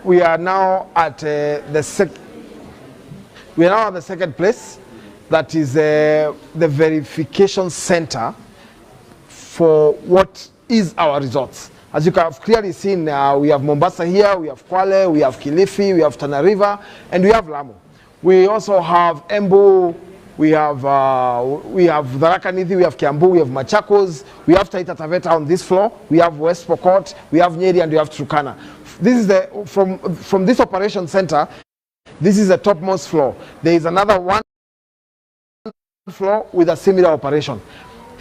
We are now at the second place. That is the verification center for what is our results. As you have clearly seen, we have Mombasa here, we have Kwale, we have Kilifi, we have Tana River, and we have Lamu. We also have Embu, we have Tharaka Nithi, we have Kiambu, we have Machakos, we have Taita Taveta on this floor, we have West Pokot, we have Nyeri, and we have Turkana. This is from this operation center. This is the topmost floor. There is another one floor with a similar operation.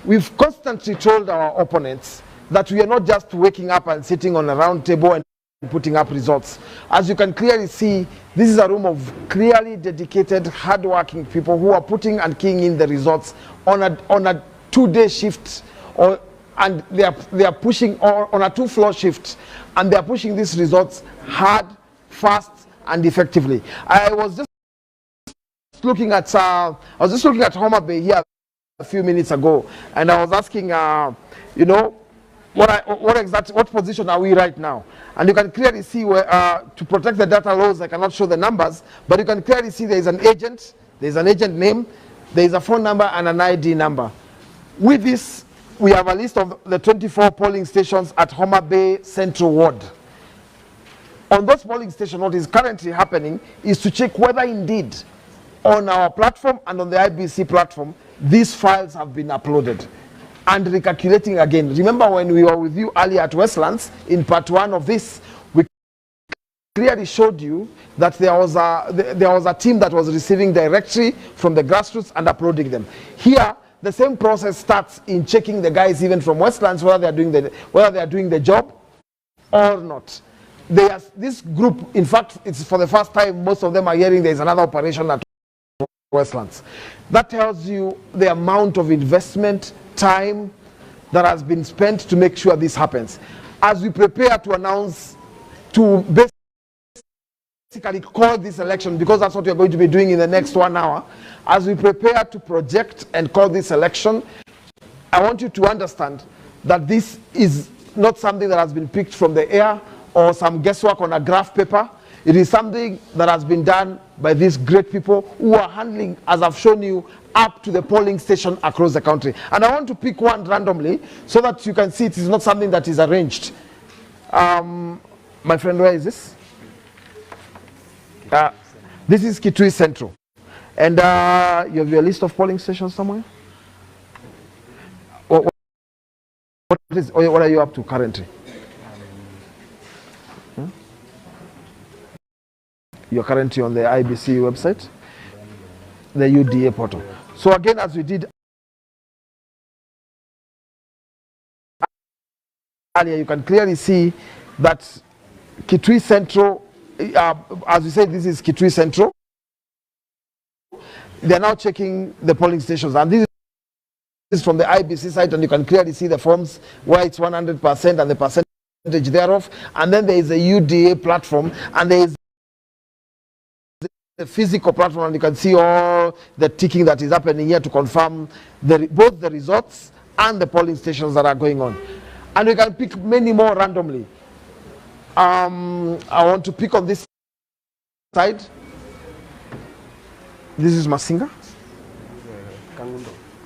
We've constantly told our opponents that we are not just waking up and sitting on a round table and putting up results. As you can clearly see, this is a room of clearly dedicated, hardworking people who are putting and keying in the results on a 2-day shift, and they are pushing on a 2-floor shift, and they are pushing these results hard, fast, and effectively. I was just looking at Homa Bay here a few minutes ago, and I was asking, what position are we right now? And you can clearly see where, to protect the data laws, I cannot show the numbers, but you can clearly see there is an agent, there is an agent name, there is a phone number and an ID number. With this, we have a list of the 24 polling stations at Homa Bay Central Ward. On those polling stations, what is currently happening is to check whether indeed on our platform and on the IBC platform, these files have been uploaded. And recalculating again. Remember when we were with you earlier at Westlands, in part 1 of this, we clearly showed you that there was a team that was receiving directory from the grassroots and uploading them. Here, the same process starts in checking the guys even from Westlands whether they are doing the job or not. This group, in fact, it's for the first time most of them are hearing there is another operation at Westlands. That tells you the amount of investment, time that has been spent to make sure this happens. As we prepare to announce, to basically call this election, because that's what we're going to be doing in the next 1 hour, as we prepare to project and call this election, I want you to understand that this is not something that has been picked from the air or some guesswork on a graph paper. It is something that has been done by these great people who are handling, as I've shown you, up to the polling station across the country. And I want to pick one randomly so that you can see it is not something that is arranged. My friend, where is this? This is Kitui Central. And you have your list of polling stations somewhere? What are you up to currently? You're currently on the IBC website, the UDA portal. So again, as we did earlier, you can clearly see that Kitui Central, as we said, this is Kitui Central. They're now checking the polling stations, and this is from the IBC site, and you can clearly see the forms where it's 100% and the percentage thereof. And then there is a UDA platform, and there is the physical platform, and you can see all the ticking that is happening here to confirm both the results and the polling stations that are going on. And we can pick many more randomly. I want to pick on this side. This is Masinga.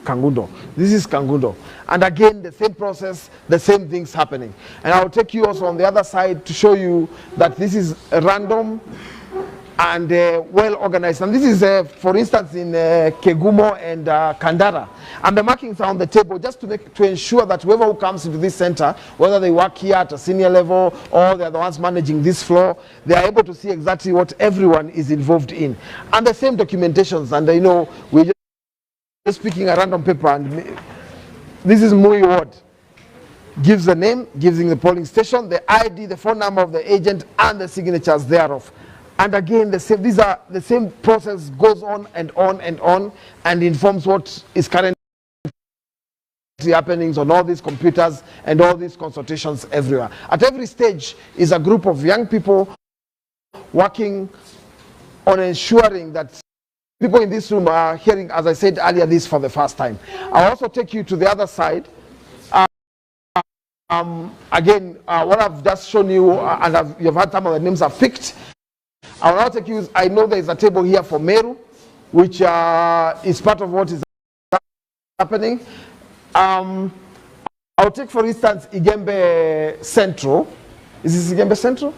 Kangundo. This is Kangundo. And again, the same process, the same things happening. And I'll take you also on the other side to show you that this is random and well organized. And this is, for instance, in Kegumo and Kandara. And the markings are on the table just to ensure that whoever who comes into this center, whether they work here at a senior level or they're the ones managing this floor, they are able to see exactly what everyone is involved in. And the same documentations. And we're just picking a random paper. And this is Mui Ward. Gives the name, gives the polling station, the ID, the phone number of the agent, and the signatures thereof. And again, the same process goes on and on and on, and informs what is currently happening on all these computers and all these consultations everywhere. At every stage is a group of young people working on ensuring that people in this room are hearing, as I said earlier, this for the first time. I'll also take you to the other side. Again, what I've just shown you, and you've had some of the names are picked. I will now take you, I know there is a table here for Meru, which is part of what is happening. I'll take, for instance, Igembe Central. Is this Igembe Central?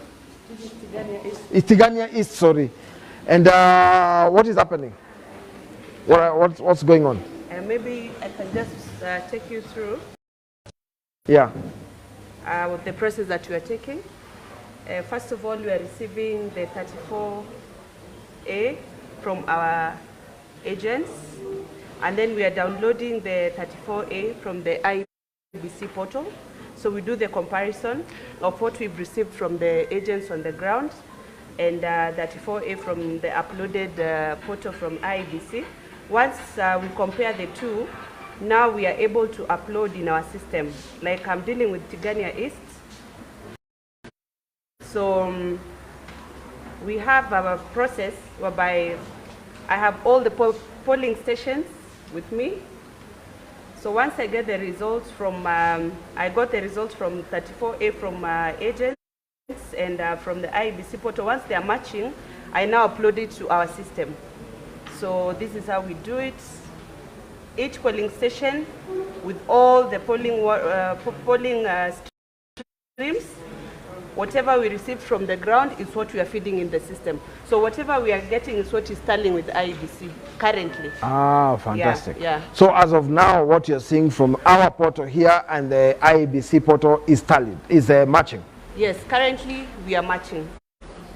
It's Tigania East, sorry. And what is happening? What's going on? Maybe I can just take you through. Yeah. With the process that we are taking. First of all, we are receiving the 34A from our agents, and then we are downloading the 34A from the IBC portal. So we do the comparison of what we've received from the agents on the ground and 34A from the uploaded portal from IBC. Once we compare the two, now we are able to upload in our system. Like I'm dealing with Tigania East. So we have our process whereby I have all the polling stations with me. So once I get the results from, I got the results from 34A from agents and from the IBC portal. Once they are matching, I now upload it to our system. So this is how we do it. Each polling station with all the polling streams, whatever we receive from the ground is what we are feeding in the system. So whatever we are getting is what is tallying with IBC currently. Ah, fantastic. Yeah. So as of now, what you're seeing from our portal here and the IBC portal is tallied, is matching? Yes, currently we are matching.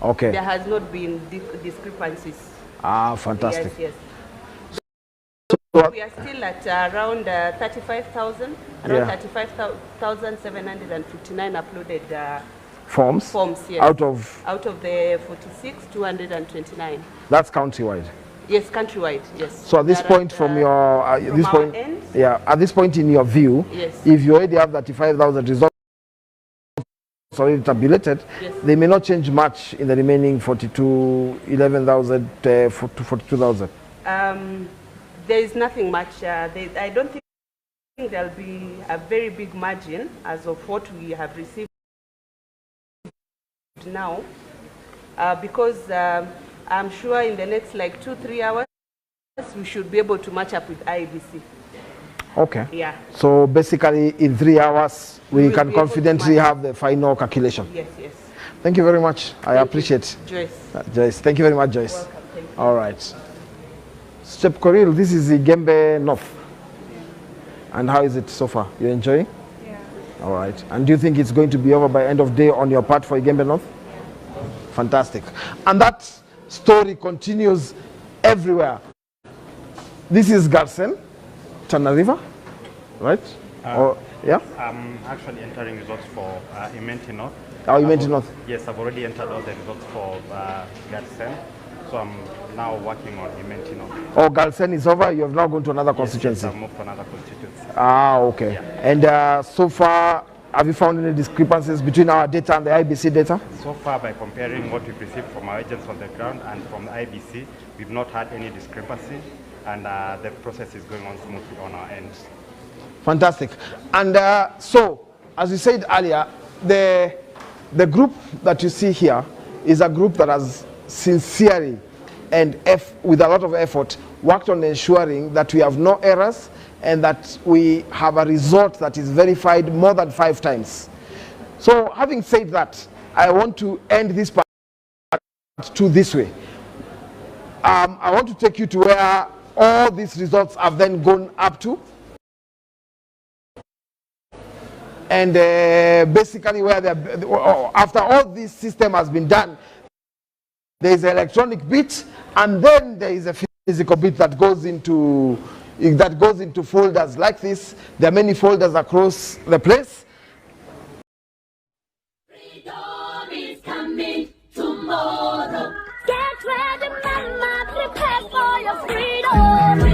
Okay. There has not been discrepancies. Ah, fantastic. Yes, yes. So we are still at around 35,000, around 35,759 uploaded forms, yes. out of the 46,229. That's countrywide. Yes, countrywide. Yes. So at this point, from your this point, end, yeah, at this point in your view, yes, if you already have 35,000 results already tabulated, yes, they may not change much in the remaining 11,000 to 42,000. There is nothing much. I don't think there'll be a very big margin as of what we have received now, because I'm sure in the next like 2-3 hours we should be able to match up with IBC. Okay. Yeah. So basically in 3 hours we can confidently have the final calculation. Yes, yes. Thank you very much. I appreciate Joyce. Joyce. Thank you very much, Joyce. Welcome. Thank you. All right. Step Koril, this is the Gembe North. And how is it so far? You enjoying? Yeah. All right. And do you think it's going to be over by end of day on your part for Gembe North? Yeah. Fantastic. And that story continues everywhere. This is Garsen, Tana River, right? Yeah? I'm actually entering results for Imenti North. Oh, Imenti North? Yes, I've already entered all the results for Garsen. So I'm now working on Imenti North. Oh, Galsen is over. You have now gone to another constituency. Yes, I've moved to another constituency. Ah, okay. Yeah. And so far, have you found any discrepancies between our data and the IBC data? So far, by comparing what we've received from our agents on the ground and from the IBC, we've not had any discrepancy, and the process is going on smoothly on our end. Fantastic. And so, as we said earlier, the group that you see here is a group that has sincerely and with a lot of effort worked on ensuring that we have no errors and that we have a result that is verified more than 5 times. So having said that, I want to end this part to this way. I want to take you to where all these results have then gone up to, and basically where after all this system has been done, there is an electronic bit, and then there is a physical bit that goes into folders like this. There are many folders across the place,